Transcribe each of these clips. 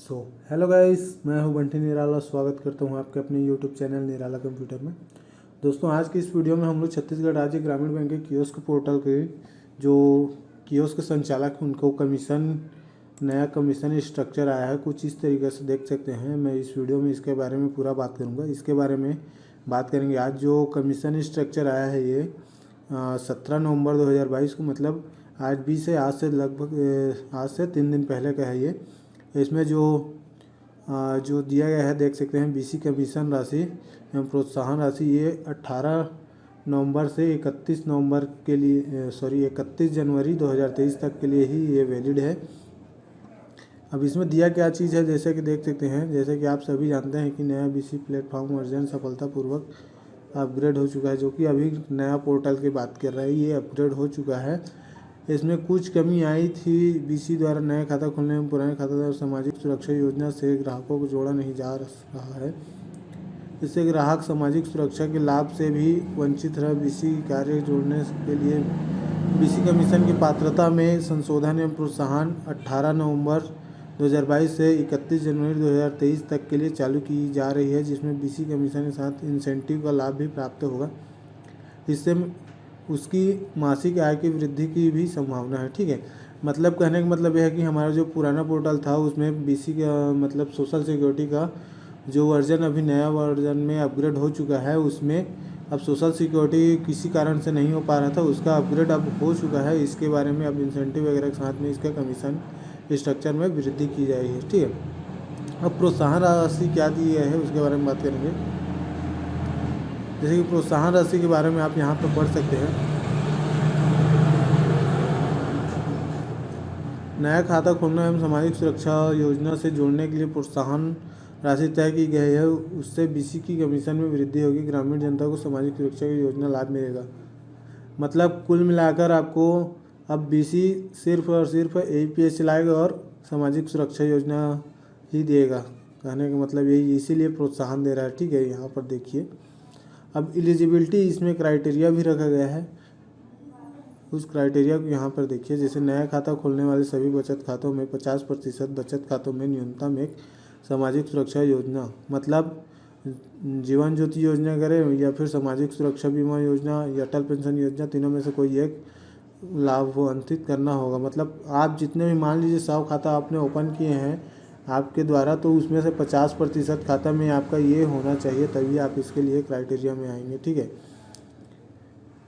So hello guys, मैं हूं बंटी निराला। स्वागत करता हूं आपके अपने यूट्यूब चैनल निराला कंप्यूटर में। दोस्तों, आज की इस वीडियो में हम लोग छत्तीसगढ़ राज्य ग्रामीण बैंक के कियोस्क पोर्टल के जो कियोस्क संचालक हैं उनको नया कमीशन स्ट्रक्चर आया है। कुछ इस तरीके से देख सकते हैं। मैं इस वीडियो में इसके बारे में पूरा बात करूँगा। इसके बारे में बात करेंगे। आज जो कमीशन स्ट्रक्चर आया है ये 17 नवंबर 2022 को, मतलब आज भी से आज से 3 दिन पहले का है ये। इसमें जो दिया गया है देख सकते हैं। बीसी कमीशन राशि एवं प्रोत्साहन राशि ये 18 नवंबर से 31 नवंबर के लिए 31 जनवरी 2023 तक के लिए ही ये वैलिड है। अब इसमें दिया क्या चीज़ है, जैसे कि देख सकते हैं। जैसे कि आप सभी जानते हैं कि नया बीसी प्लेटफॉर्म वर्जन सफलतापूर्वक अपग्रेड हो चुका है, जो कि अभी नया पोर्टल की बात कर रहे हैं। ये अपग्रेड हो चुका है। इसमें कुछ कमी आई थी। बीसी द्वारा नया खाता खोलने में पुराने खाताधार सामाजिक सुरक्षा योजना से ग्राहकों को जोड़ा नहीं जा रहा है। इससे ग्राहक सामाजिक सुरक्षा के लाभ से भी वंचित रह। बीसी कार्य जोड़ने के लिए बीसी कमीशन की पात्रता में संशोधन एवं प्रोत्साहन 18 नवंबर 2022 से 31 जनवरी 2023 तक के लिए चालू की जा रही है, जिसमें बीसी कमीशन के साथ इंसेंटिव का लाभ भी प्राप्त होगा। इससे उसकी मासिक आय की वृद्धि की भी संभावना है। ठीक है, मतलब कहने का मतलब यह है कि हमारा जो पुराना पोर्टल था उसमें बीसी का मतलब सोशल सिक्योरिटी का जो वर्जन अभी नया वर्जन में अपग्रेड हो चुका है, उसमें अब सोशल सिक्योरिटी किसी कारण से नहीं हो पा रहा था, उसका अपग्रेड अब हो चुका है। इसके बारे में अब इंसेंटिव वगैरह के साथ में इसका कमीशन स्ट्रक्चर में वृद्धि की जाएगी। ठीक है, अब प्रोत्साहन राशि क्या दी है उसके बारे में बात करेंगे। जैसे कि प्रोत्साहन राशि के बारे में आप यहाँ पर पढ़ सकते हैं। नया खाता खोलना एवं सामाजिक सुरक्षा योजना से जोड़ने के लिए प्रोत्साहन राशि तय की गई है। उससे बीसी की कमीशन में वृद्धि होगी। ग्रामीण जनता को सामाजिक सुरक्षा की योजना लाभ मिलेगा। मतलब कुल मिलाकर आपको अब बीसी सिर्फ और सिर्फ एपीएस चलाएगा और सामाजिक सुरक्षा योजना ही देगा। कहने का मतलब यही, इसीलिए प्रोत्साहन दे रहा है। ठीक है, यहाँ पर देखिए। अब एलिजिबिलिटी इसमें क्राइटेरिया भी रखा गया है। उस क्राइटेरिया को यहाँ पर देखिए। जैसे नया खाता खोलने वाले सभी बचत खातों में 50% बचत खातों में न्यूनतम एक सामाजिक सुरक्षा योजना, मतलब जीवन ज्योति योजना करें या फिर सामाजिक सुरक्षा बीमा योजना या अटल पेंशन योजना, तीनों में से कोई एक लाभान्वित करना होगा। मतलब आप जितने भी, मान लीजिए 100 खाता आपने ओपन किए हैं आपके द्वारा, तो उसमें से 50% खाता में आपका ये होना चाहिए, तभी आप इसके लिए क्राइटेरिया में आएंगे। ठीक है,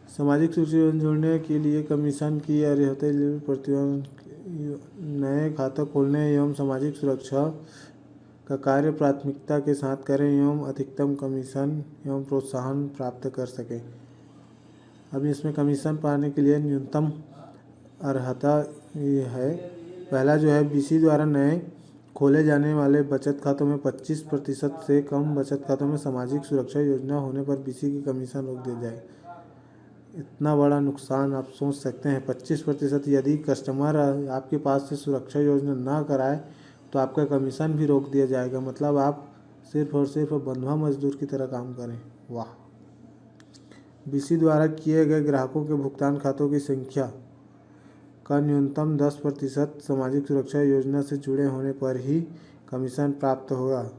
सामाजिक सुरक्षा जोड़ने के लिए कमीशन की अर्हता प्रतिबंध। नए खाता खोलने एवं सामाजिक सुरक्षा का कार्य प्राथमिकता के साथ करें एवं अधिकतम कमीशन एवं प्रोत्साहन प्राप्त कर सकें। अब इसमें कमीशन पाने के लिए न्यूनतम अर्हता ये है। पहला जो है, बीसी द्वारा नए खोले जाने वाले बचत खातों में 25% से कम बचत खातों में सामाजिक सुरक्षा योजना होने पर बीसी की कमीशन रोक दी जाए। इतना बड़ा नुकसान आप सोच सकते हैं, 25%। यदि कस्टमर आपके पास से सुरक्षा योजना ना कराए तो आपका कमीशन भी रोक दिया जाएगा। मतलब आप सिर्फ और सिर्फ बंधुआ मजदूर की तरह काम करें। वाह। बीसी द्वारा किए गए ग्राहकों के भुगतान खातों की संख्या का न्यूनतम 10% सामाजिक सुरक्षा योजना से जुड़े होने पर ही कमीशन प्राप्त होगा।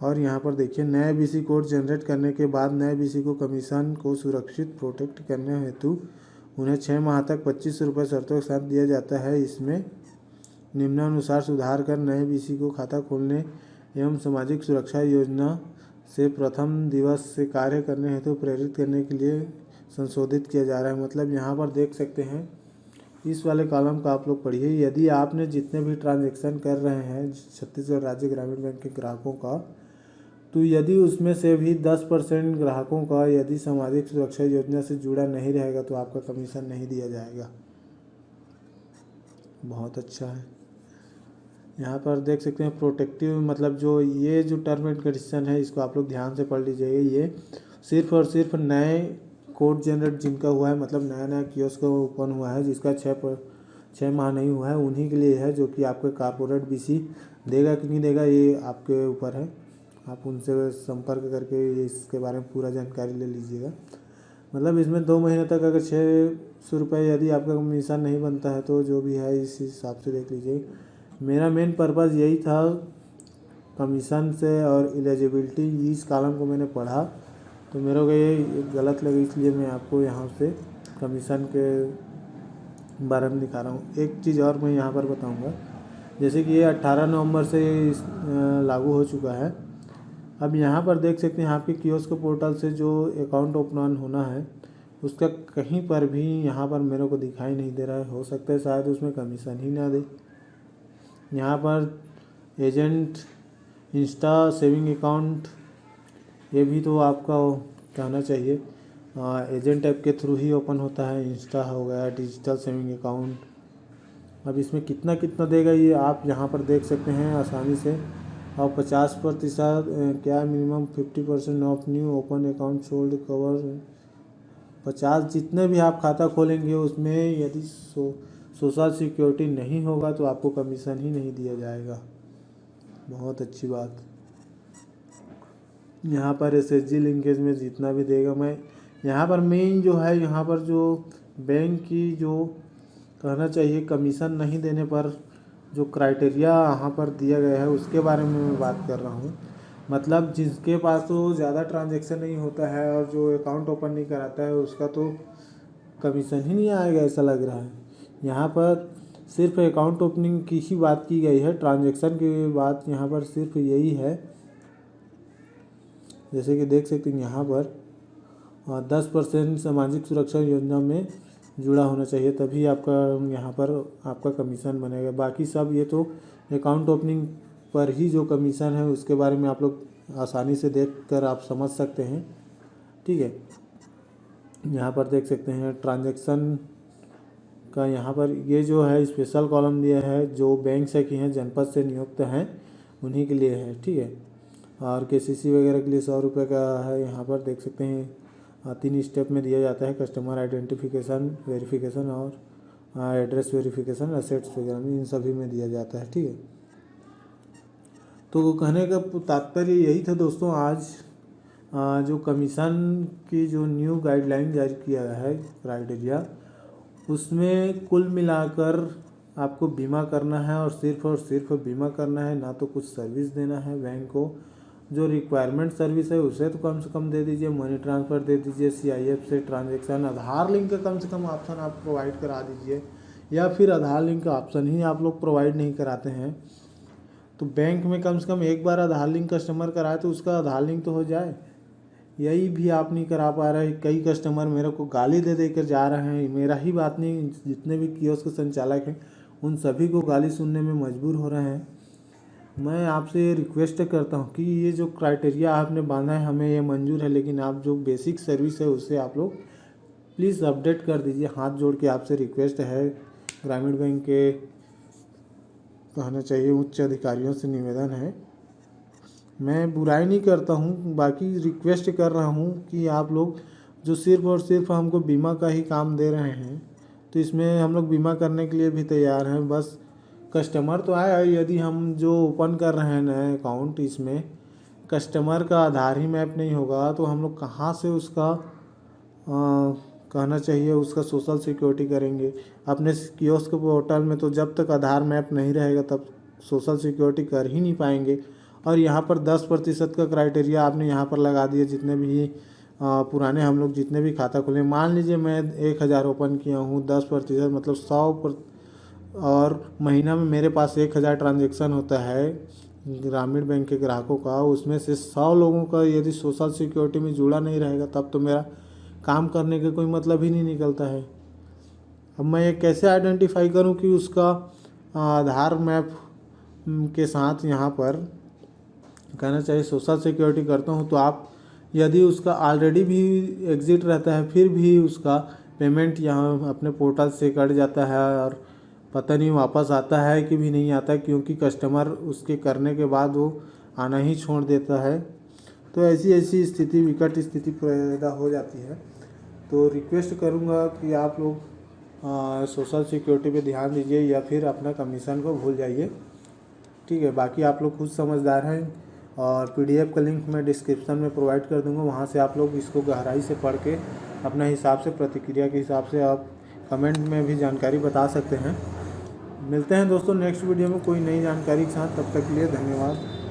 और यहाँ पर देखिए, नए बीसी कोड जनरेट करने के बाद नए बीसी को कमीशन को सुरक्षित प्रोटेक्ट करने हेतु उन्हें 6 माह तक 25 रुपये शर्तों के साथ दिया जाता है। इसमें निम्नानुसार सुधार कर नए बीसी को खाता खोलने एवं सामाजिक सुरक्षा योजना से प्रथम दिवस से कार्य करने हेतु प्रेरित करने के लिए संशोधित किया जा रहा है। मतलब यहाँ पर देख सकते हैं, इस वाले कॉलम का आप लोग पढ़िए। यदि आपने जितने भी ट्रांजैक्शन कर रहे हैं छत्तीसगढ़ राज्य ग्रामीण बैंक के ग्राहकों का, तो यदि उसमें से भी 10% ग्राहकों का यदि सामाजिक सुरक्षा योजना से जुड़ा नहीं रहेगा तो आपका कमीशन नहीं दिया जाएगा। बहुत अच्छा है। यहाँ पर देख सकते हैं प्रोटेक्टिव, मतलब ये जो टर्म एंड कंडीशन है इसको आप लोग ध्यान से पढ़ लीजिए। ये सिर्फ और सिर्फ नए कोड जनरेट जिनका हुआ है, मतलब नया नया कियोस्क ओपन हुआ है, जिसका 6 माह नहीं हुआ है, उन्हीं के लिए है। जो कि आपके कॉर्पोरेट बीसी देगा कि नहीं देगा ये आपके ऊपर है। आप उनसे संपर्क करके इसके बारे में पूरा जानकारी ले लीजिएगा। मतलब इसमें 2 महीने तक अगर 600 रुपये यदि आपका कमीशन नहीं बनता है तो जो भी है इस हिसाब से देख लीजिए। मेरा मेन पर्पज़ यही था कमीशन से और एलिजिबिलिटी, इस कॉलम को मैंने पढ़ा तो मेरे को ये गलत लगी, इसलिए मैं आपको यहाँ से कमीशन के बारे में दिखा रहा हूँ। एक चीज़ और मैं यहाँ पर बताऊँगा, जैसे कि ये 18 नवंबर से लागू हो चुका है। अब यहाँ पर देख सकते हैं आपके कियोस्क पोर्टल से जो अकाउंट ओपन होना है उसका कहीं पर भी यहाँ पर मेरे को दिखाई नहीं दे रहा है। हो सकता है शायद उसमें कमीशन ही ना दे। यहाँ पर एजेंट, इंस्टा सेविंग अकाउंट, ये भी तो आपका कहना चाहिए एजेंट ऐप के थ्रू ही ओपन होता है। इंस्टा हो गया, डिजिटल सेविंग अकाउंट। अब इसमें कितना कितना देगा ये आप यहाँ पर देख सकते हैं आसानी से। और 50% क्या minimum 50% of new open account sold cover 50, जितने भी आप खाता खोलेंगे उसमें यदि सोशल सिक्योरिटी नहीं होगा तो आपको कमीशन ही नहीं दिया जाएगा। बहुत अच्छी बात। यहाँ पर एसएचजी लिंकेज में जितना भी देगा, मैं यहाँ पर मेन जो है, यहाँ पर जो बैंक की जो कहना चाहिए कमीशन नहीं देने पर जो क्राइटेरिया यहाँ पर दिया गया है उसके बारे में मैं बात कर रहा हूँ। मतलब जिसके पास तो ज़्यादा ट्रांजैक्शन नहीं होता है और जो अकाउंट ओपन नहीं कराता है उसका तो कमीशन ही नहीं आएगा ऐसा लग रहा है। यहाँ पर सिर्फ अकाउंट ओपनिंग की ही बात की गई है, ट्रांजैक्शन की बात यहाँ पर सिर्फ यही है। जैसे कि देख सकते हैं यहाँ पर 10% सामाजिक सुरक्षा योजना में जुड़ा होना चाहिए, तभी आपका यहाँ पर आपका कमीशन बनेगा। बाकी सब ये तो अकाउंट ओपनिंग पर ही जो कमीशन है उसके बारे में आप लोग आसानी से देखकर आप समझ सकते हैं। ठीक है, यहाँ पर देख सकते हैं ट्रांजैक्शन का, यहाँ पर ये जो है स्पेशल कॉलम दिया है जो बैंक से की हैं, जनपद से नियुक्त हैं उन्हीं के लिए है। ठीक है, और केसीसी वगैरह के लिए 100 रुपये का है। यहाँ पर देख सकते हैं 3 स्टेप में दिया जाता है, कस्टमर आइडेंटिफिकेशन वेरिफिकेशन और एड्रेस वेरिफिकेशन, एसेट्स वगैरह में, इन सभी में दिया जाता है। ठीक है, तो कहने का तात्पर्य यही था दोस्तों। आज जो कमीशन की जो न्यू गाइडलाइन जारी किया गया है क्राइटेरिया, उसमें कुल मिलाकर आपको बीमा करना है और सिर्फ बीमा करना है, ना तो कुछ सर्विस देना है बैंक को। जो रिक्वायरमेंट सर्विस है उसे तो कम से कम दे दीजिए, मनी ट्रांसफ़र दे दीजिए, CIF से ट्रांजैक्शन, आधार लिंक का कम से कम ऑप्शन आप प्रोवाइड करा दीजिए, या फिर आधार लिंक का ऑप्शन ही आप लोग प्रोवाइड नहीं कराते हैं तो बैंक में कम से कम एक बार आधार लिंक कस्टमर कराए तो उसका आधार लिंक तो हो जाए। यही भी आप नहीं करा पा रहे। कई कस्टमर मेरे को गाली दे देकर जा रहे हैं, मेरा ही बात नहीं, जितने भी कियोस्क संचालक हैं उन सभी को गाली सुनने में मजबूर हो रहे हैं। मैं आपसे रिक्वेस्ट करता हूं कि ये जो क्राइटेरिया आपने बांधा है हमें ये मंजूर है, लेकिन आप जो बेसिक सर्विस है उससे आप लोग प्लीज़ अपडेट कर दीजिए। हाथ जोड़ के आपसे रिक्वेस्ट है, ग्रामीण बैंक के कहना चाहिए उच्च अधिकारियों से निवेदन है। मैं बुराई नहीं करता हूँ, बाकी रिक्वेस्ट कर रहा हूँ कि आप लोग जो सिर्फ और सिर्फ हमको बीमा का ही काम दे रहे हैं तो इसमें हम लोग बीमा करने के लिए भी तैयार हैं। बस कस्टमर तो आए, यदि हम जो ओपन कर रहे हैं नए अकाउंट, इसमें कस्टमर का आधार ही मैप नहीं होगा तो हम लोग कहाँ से उसका कहना चाहिए उसका सोशल सिक्योरिटी करेंगे। अपने कियोस्क पोर्टल में तो जब तक आधार मैप नहीं रहेगा तब सोशल सिक्योरिटी कर ही नहीं पाएंगे। और यहाँ पर 10% का क्राइटेरिया आपने यहाँ पर लगा दिया। जितने भी पुराने हम लोग जितने भी खाता खोले, मान लीजिए मैं 1000 ओपन किया हूँ, 10% मतलब 100 और महीना में मेरे पास 1000 ट्रांजैक्शन होता है ग्रामीण बैंक के ग्राहकों का, उसमें से 100 लोगों का यदि सोशल सिक्योरिटी में जुड़ा नहीं रहेगा तब तो मेरा काम करने का कोई मतलब ही नहीं निकलता है। अब मैं ये कैसे आइडेंटिफाई करूं कि उसका आधार मैप के साथ यहाँ पर कहना चाहिए सोशल सिक्योरिटी करता हूँ, तो आप यदि उसका ऑलरेडी भी एग्ज़िट रहता है फिर भी उसका पेमेंट यहाँ अपने पोर्टल से कट जाता है और पता नहीं वापस आता है कि भी नहीं आता, क्योंकि कस्टमर उसके करने के बाद वो आना ही छोड़ देता है। तो ऐसी स्थिति, विकट स्थिति पैदा हो जाती है। तो रिक्वेस्ट करूँगा कि आप लोग सोशल सिक्योरिटी पे ध्यान दीजिए या फिर अपना कमीशन को भूल जाइए। ठीक है, बाकी आप लोग खुद समझदार हैं और PDF का लिंक मैं डिस्क्रिप्शन में प्रोवाइड कर दूंगा, वहाँ से आप लोग इसको गहराई से पढ़ के अपने हिसाब से, प्रतिक्रिया के हिसाब से आप कमेंट में भी जानकारी बता सकते हैं। मिलते हैं दोस्तों नेक्स्ट वीडियो में कोई नई जानकारी के साथ, तब तक के लिए धन्यवाद।